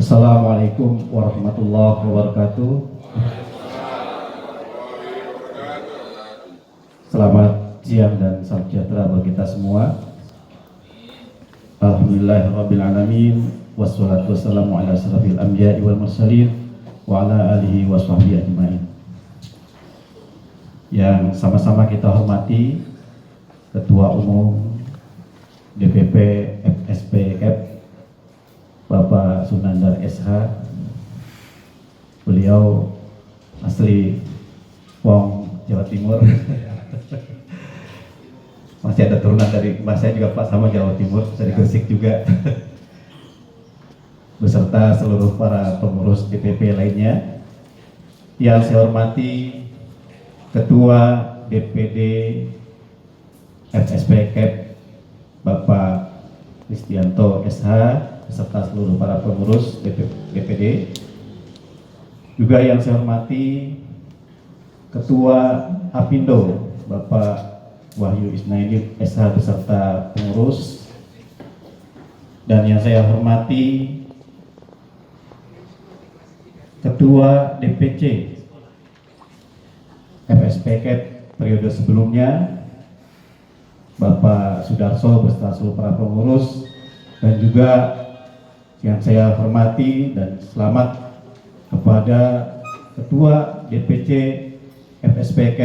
Assalamualaikum warahmatullahi wabarakatuh. Selamat siang dan salam sejahtera bagi kita semua. Alhamdulillahirabbil alamin, wassalatu wassalamu ala asyrafil anbiya'i wal mursalin wa ala alihi washabbihi ajmain. Yang sama-sama kita hormati Ketua Umum DPP FSPF Bapak Sunandar SH. Beliau asli Wong Jawa Timur. Masih ada turunan dari Mbak saya juga Pak sama Jawa Timur, dari Gresik juga. Beserta seluruh para pengurus DPP lainnya. Yang saya hormati Ketua DPD FSPK Bapak Kristianto SH beserta seluruh para pengurus DPD. Juga yang saya hormati Ketua Apindo Bapak Wahyu Isnaini SH beserta pengurus. Dan yang saya hormati Ketua DPC FSPK periode sebelumnya Bapak Sudarso beserta seluruh para pengurus. Dan juga yang saya hormati dan selamat kepada Ketua DPC FSPK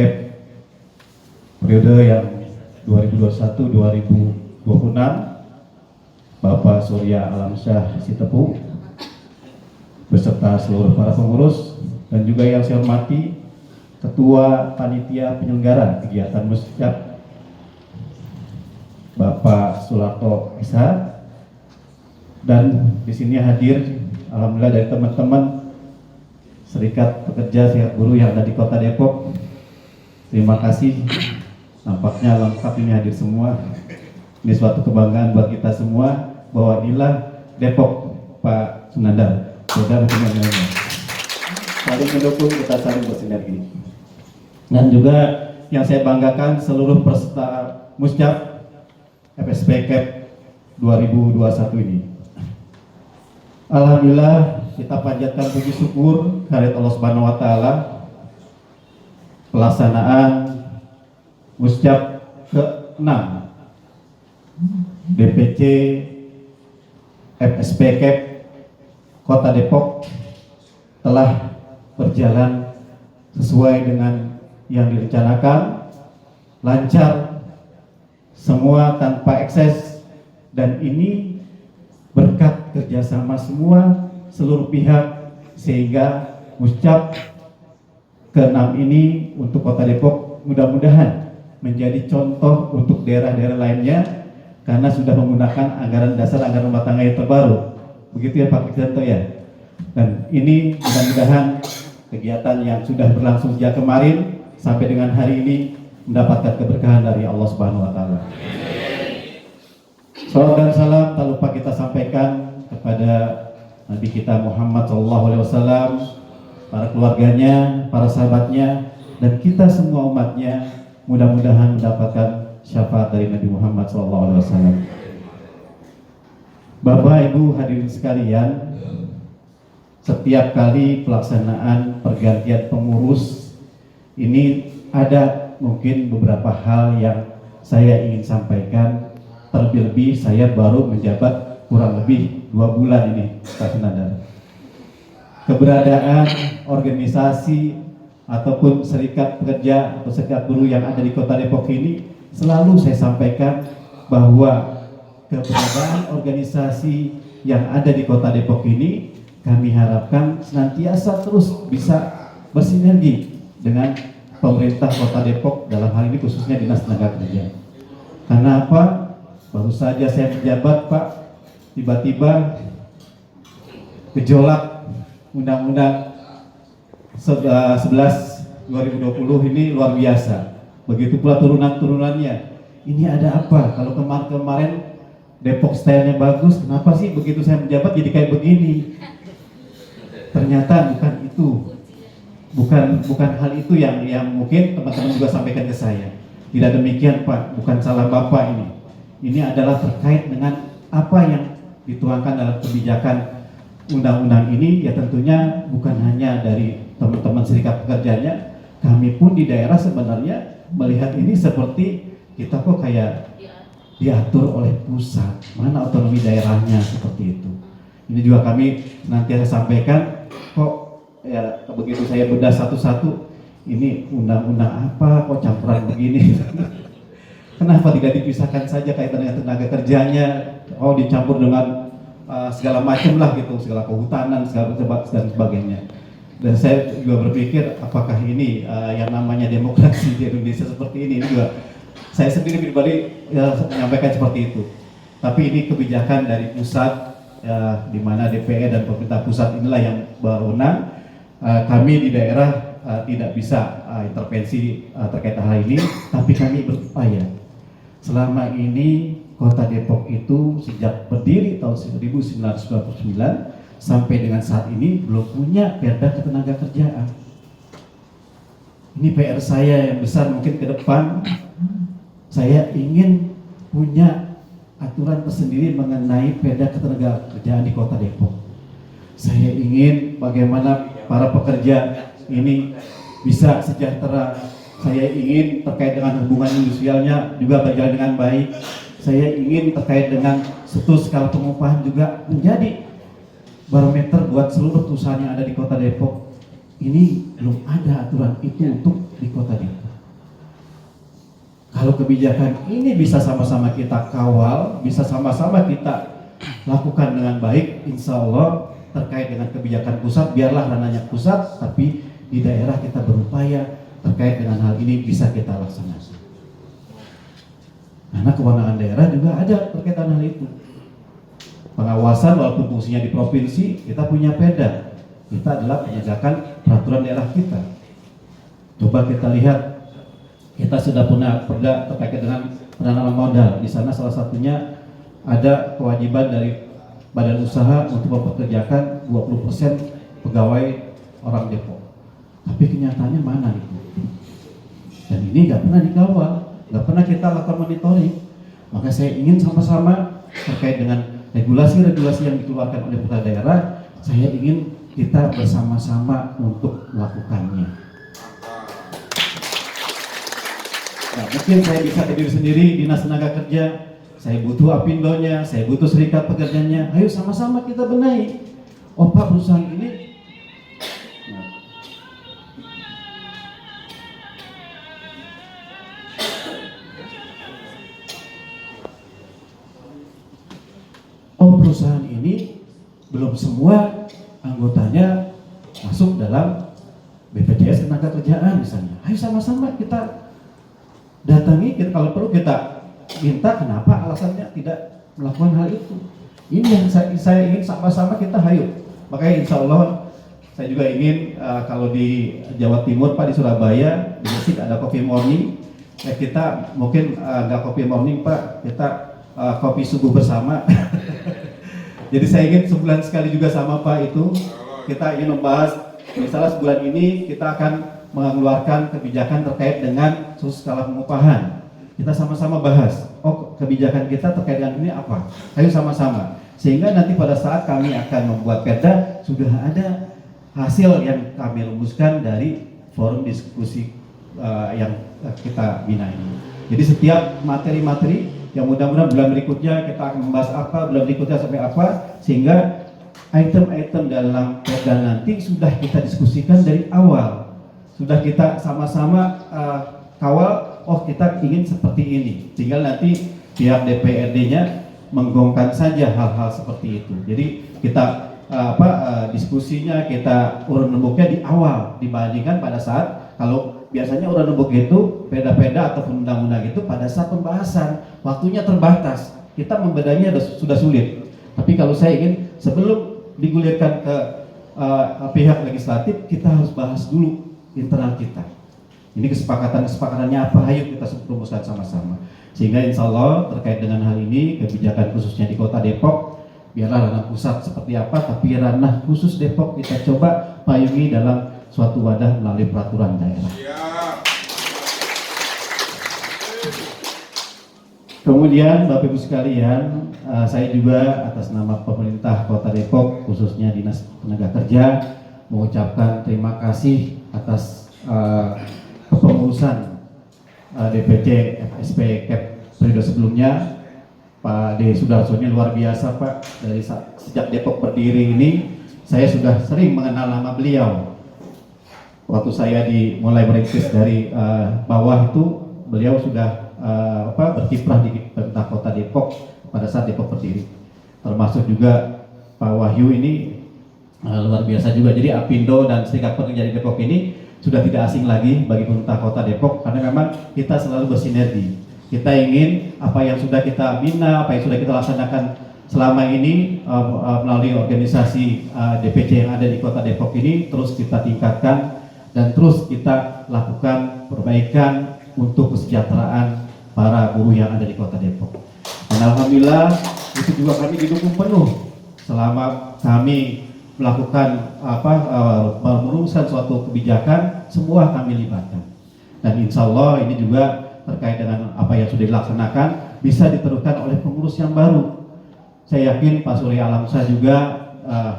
periode yang 2021-2026 Bapak Surya Alamsyah Sitepu beserta seluruh para pengurus. Dan juga yang saya hormati Ketua Panitia Penyelenggara Kegiatan Musjab Bapak Sularto SH. Dan di sini hadir alhamdulillah dari teman-teman Serikat Pekerja Serikat Buruh yang ada di Kota Depok. Terima kasih, nampaknya lengkap ini hadir semua. Ini suatu kebanggaan buat kita semua bahwa inilah Depok Pak Sunandar. Sudah benar-benar saling mendukung, kita saling bersinergi. Dan juga yang saya banggakan seluruh peserta Musjab FSPK 2021 ini. Alhamdulillah kita panjatkan puji syukur kehadirat Allah Subhanahu wa taala. Pelaksanaan Musjab ke-6 DPC FSPK Kota Depok telah berjalan sesuai dengan yang direncanakan, lancar, semua tanpa ekses, dan ini berkat kerjasama semua seluruh pihak sehingga Musjab ke-6 ini untuk Kota Depok mudah-mudahan menjadi contoh untuk daerah-daerah lainnya karena sudah menggunakan anggaran dasar anggaran rumah tangga yang terbaru. Begitu ya Pak Kristianto ya. Dan ini mudah-mudahan kegiatan yang sudah berlangsung sejak kemarin sampai dengan hari ini mendapatkan keberkahan dari Allah Subhanahu wa taala. Salam dan salam tak lupa kita sampaikan kepada Nabi kita Muhammad SAW, para keluarganya, para sahabatnya, dan kita semua umatnya. Mudah-mudahan mendapatkan syafaat dari Nabi Muhammad SAW. Bapak Ibu hadirin sekalian, setiap kali pelaksanaan pergantian pengurus ini ada mungkin beberapa hal yang saya ingin sampaikan. Terlebih saya baru menjabat kurang lebih 2 bulan ini, Pak Sunandar. Keberadaan organisasi ataupun serikat pekerja atau serikat buruh yang ada di Kota Depok ini selalu saya sampaikan bahwa keberadaan organisasi yang ada di Kota Depok ini kami harapkan senantiasa terus bisa bersinergi dengan pemerintah Kota Depok, dalam hal ini khususnya Dinas Tenaga Kerja. Karena apa? Baru saja saya menjabat Pak, tiba-tiba gejolak Undang-Undang 11/2020 ini luar biasa. Begitu pula turunan-turunannya. Ini ada apa? Kalau kemarin Depok stylenya bagus, kenapa sih begitu saya menjabat jadi kayak begini? Ternyata bukan itu. Bukan hal itu yang mungkin teman-teman juga sampaikan ke saya. Tidak demikian Pak, bukan salah Bapak ini. Ini adalah terkait dengan apa yang dituangkan dalam kebijakan undang-undang ini ya tentunya bukan hanya dari teman-teman serikat pekerjanya, kami pun di daerah sebenarnya melihat ini seperti kita kok kayak diatur oleh pusat, mana otonomi daerahnya seperti itu. Ini juga kami nanti akan sampaikan, kok ya begitu saya bedah satu-satu, ini undang-undang apa kok campuran begini. Kenapa tidak dipisahkan saja kaitan dengan tenaga kerjanya, oh dicampur dengan segala macam lah gitu, segala kehutanan, segala dan sebagainya. Dan saya juga berpikir apakah ini yang namanya demokrasi di Indonesia seperti ini juga saya sendiri pribadi menyampaikan seperti itu. Tapi ini kebijakan dari pusat, di mana DPR dan pemerintah pusat inilah yang berwenang. Kami di daerah tidak bisa intervensi terkait hal ini, tapi kami berupaya. Selama ini Kota Depok itu sejak berdiri tahun 1999 sampai dengan saat ini belum punya perda ketenaga kerjaan. Ini PR saya yang besar, mungkin ke depan saya ingin punya aturan tersendiri mengenai perda ketenaga kerjaan di Kota Depok. Saya ingin bagaimana para pekerja ini bisa sejahtera. Saya ingin terkait dengan hubungan industrialnya juga berjalan dengan baik. Saya ingin terkait dengan status skala pengupahan juga menjadi barometer buat seluruh perusahaan yang ada di Kota Depok. Ini belum ada aturan itu untuk di Kota Depok. Kalau kebijakan ini bisa sama-sama kita kawal, bisa sama-sama kita lakukan dengan baik, insya Allah terkait dengan kebijakan pusat, biarlah ranahnya pusat, tapi di daerah kita berupaya terkait dengan hal ini bisa kita laksanakan. Karena kewenangan daerah juga ada terkait dengan hal itu. Pengawasan walaupun fungsinya di provinsi, kita punya perda. Kita adalah penegakan peraturan daerah kita. Coba kita lihat, kita sudah punya perda terkait dengan penanaman modal. Di sana salah satunya ada kewajiban dari badan usaha untuk mempekerjakan 20% pegawai orang Depok. Tapi kenyataannya mana itu? Dan ini nggak pernah dikawal, nggak pernah kita lakukan monitoring. Maka saya ingin sama-sama terkait dengan regulasi-regulasi yang dikeluarkan oleh pemerintah daerah, saya ingin kita bersama-sama untuk melakukannya. Nah, mungkin saya bisa berdiri sendiri dinas tenaga kerja, saya butuh apindonya, saya butuh serikat pekerjanya. Ayo sama-sama kita benahi. Oh Pak, perusahaan ini perusahaan ini belum semua anggotanya masuk dalam BPJS tenaga kerjaan misalnya. Ayo sama-sama kita datangi, kalau perlu kita minta kenapa alasannya tidak melakukan hal itu. Ini yang saya ingin sama-sama kita hayu. Makanya insya Allah saya juga ingin kalau di Jawa Timur Pak, di Surabaya di Gresik ada coffee morning. Kita mungkin nggak coffee morning Pak, kita kopi subuh bersama. Jadi saya ingin sebulan sekali juga sama Pak itu kita ingin membahas, misalnya sebulan ini kita akan mengeluarkan kebijakan terkait dengan khusus skala pengupahan. Kita sama-sama bahas, oh kebijakan kita terkait dengan ini apa? Ayo sama-sama. Sehingga nanti pada saat kami akan membuat perda, sudah ada hasil yang kami rumuskan dari forum diskusi yang kita bina ini. Jadi setiap materi-materi yang mudah-mudahan bulan berikutnya kita akan membahas apa, bulan berikutnya sampai apa, sehingga item-item dalam perda nanti sudah kita diskusikan dari awal, sudah kita sama-sama kawal. Oh kita ingin seperti ini, tinggal nanti pihak DPRD-nya menggongkan saja hal-hal seperti itu. Jadi kita diskusinya, kita urun rembuknya di awal dibandingkan pada saat kalau biasanya urun rembuk itu perda-perda ataupun undang-undang itu pada saat pembahasan waktunya terbatas, kita membedainya sudah sulit. Tapi kalau saya ingin sebelum digulirkan ke pihak legislatif, kita harus bahas dulu internal kita. Ini kesepakatannya apa? Ayo kita rumuskan sama-sama. Sehingga insya Allah terkait dengan hal ini, kebijakan khususnya di Kota Depok, biarlah ranah pusat seperti apa, tapi ranah khusus Depok kita coba payungi dalam suatu wadah melalui peraturan daerah. Kemudian Bapak Ibu sekalian, saya juga atas nama pemerintah Kota Depok, khususnya Dinas Tenaga Kerja, mengucapkan terima kasih atas kepengurusan DPC FSP Cap periode sebelumnya. Pak D. Sudarso ini luar biasa Pak. Dari sejak Depok berdiri ini, saya sudah sering mengenal nama beliau. Waktu saya dimulai merintis dari bawah itu, beliau sudah berkiprah di pemerintah Kota Depok pada saat Depok berdiri. Termasuk juga Pak Wahyu ini luar biasa juga. Jadi Apindo dan Serikat Pekerja di Depok ini sudah tidak asing lagi bagi pemerintah Kota Depok, karena memang kita selalu bersinergi. Kita ingin apa yang sudah kita bina, apa yang sudah kita laksanakan selama ini melalui organisasi DPC yang ada di Kota Depok ini terus kita tingkatkan dan terus kita lakukan perbaikan untuk kesejahteraan para buruh yang ada di Kota Depok. Dan alhamdulillah itu juga kami didukung penuh selama kami melakukan merumuskan suatu kebijakan, semua kami libatkan. Dan insya Allah ini juga terkait dengan apa yang sudah dilaksanakan bisa diteruskan oleh pengurus yang baru. Saya yakin Pak Surya Alamsyah juga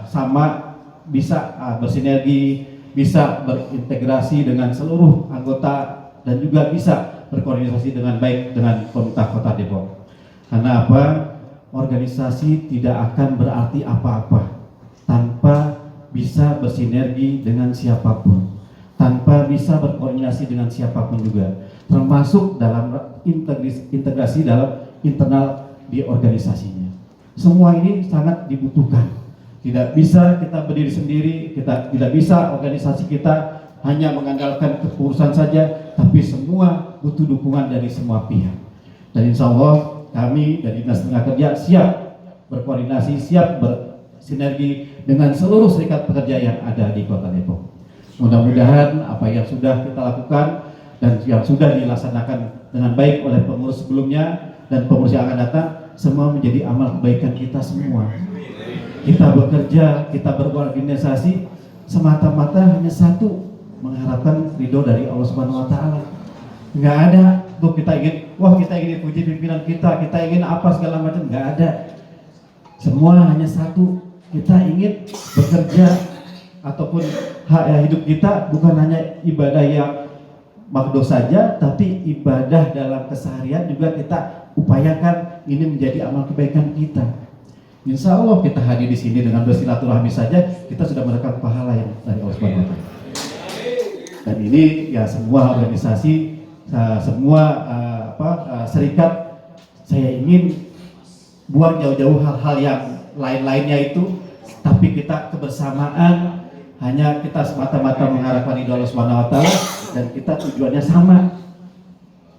sama bisa bersinergi, bisa berintegrasi dengan seluruh anggota dan juga bisa berkoordinasi dengan baik dengan pemerintah Kota Depok. Karena apa? Organisasi tidak akan berarti apa-apa tanpa bisa bersinergi dengan siapapun, tanpa bisa berkoordinasi dengan siapapun juga, termasuk dalam integrasi dalam internal di organisasinya. Semua ini sangat dibutuhkan. Tidak bisa kita berdiri sendiri, kita tidak bisa organisasi kita hanya mengandalkan kepengurusan saja, tapi semua butuh dukungan dari semua pihak. Dan insya Allah kami dari Dinas Tenaga Kerja siap berkoordinasi, siap bersinergi dengan seluruh serikat pekerja yang ada di Kota Depok. Mudah-mudahan apa yang sudah kita lakukan dan yang sudah dilaksanakan dengan baik oleh pengurus sebelumnya dan pengurus yang akan datang, semua menjadi amal kebaikan kita semua. Kita bekerja, kita berorganisasi semata-mata hanya satu, mengharapkan ridho dari Allah Subhanahu wa Ta'ala. Nggak ada tuh kita ingin, wah kita ingin dipuji pimpinan kita ingin apa segala macam, nggak ada. Semua hanya satu, kita ingin bekerja ataupun hidup kita bukan hanya ibadah yang makdo saja, tapi ibadah dalam keseharian juga kita upayakan ini menjadi amal kebaikan kita. Insya Allah kita hadir di sini dengan bersilaturahmi saja, kita sudah mendapatkan pahala yang dari Allah Subhanahu wa Ta'ala. Dan ini ya semua organisasi, semua serikat, saya ingin buang jauh-jauh hal-hal yang lain-lainnya itu, tapi kita kebersamaan, hanya kita semata-mata mengharapkan ridho Allah Subhanahu wa Ta'ala, dan kita tujuannya sama.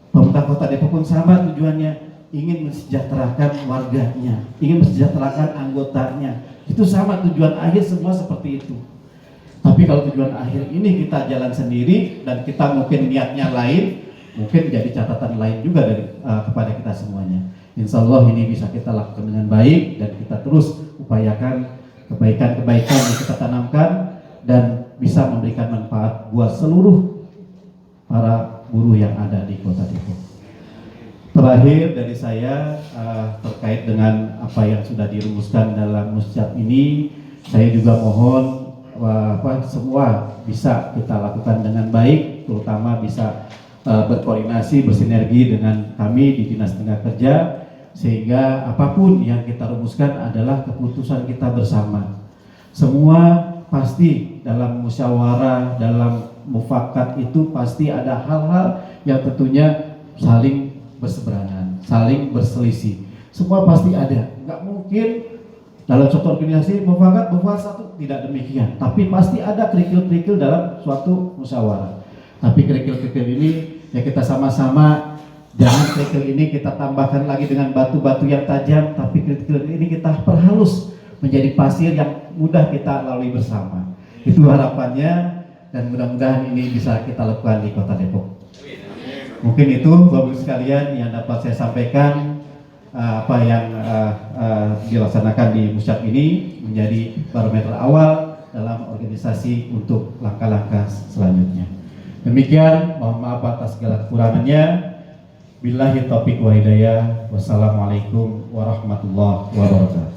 Pemerintah Kota Depok pun sama tujuannya, ingin mensejahterakan warganya, ingin mensejahterakan anggotanya. Itu sama tujuan akhir, semua seperti itu. Tapi kalau tujuan akhir ini kita jalan sendiri dan kita mungkin niatnya lain, mungkin jadi catatan lain juga dari kepada kita semuanya. Insya Allah ini bisa kita lakukan dengan baik dan kita terus upayakan kebaikan-kebaikan yang kita tanamkan dan bisa memberikan manfaat buat seluruh para buruh yang ada di Kota Depok. Terakhir dari saya terkait dengan apa yang sudah dirumuskan dalam musyawarah ini, saya juga mohon semua bisa kita lakukan dengan baik, terutama bisa berkoordinasi, bersinergi dengan kami di Dinas Tenaga Kerja, sehingga apapun yang kita rumuskan adalah keputusan kita bersama. Semua pasti dalam musyawarah, dalam mufakat itu pasti ada hal-hal yang tentunya saling berseberangan, saling berselisih. Semua pasti ada. Nggak mungkin dalam suatu organisasi mufakat satu, tidak demikian. Tapi pasti ada kerikil-kerikil dalam suatu musyawarah. Tapi kerikil-kerikil ini ya kita sama-sama, jangan kerikil ini kita tambahkan lagi dengan batu-batu yang tajam, tapi kerikil ini kita perhalus menjadi pasir yang mudah kita lalui bersama. Itu harapannya, dan mudah-mudahan ini bisa kita lakukan di Kota Depok. Mungkin itu Bapak Ibu sekalian yang dapat saya sampaikan, apa yang dilaksanakan di musyawarah ini menjadi barometer awal dalam organisasi untuk langkah-langkah selanjutnya. Demikian, mohon maaf atas segala kekurangannya. Billahi taufiq wa hidayah. Wassalamualaikum warahmatullahi wabarakatuh.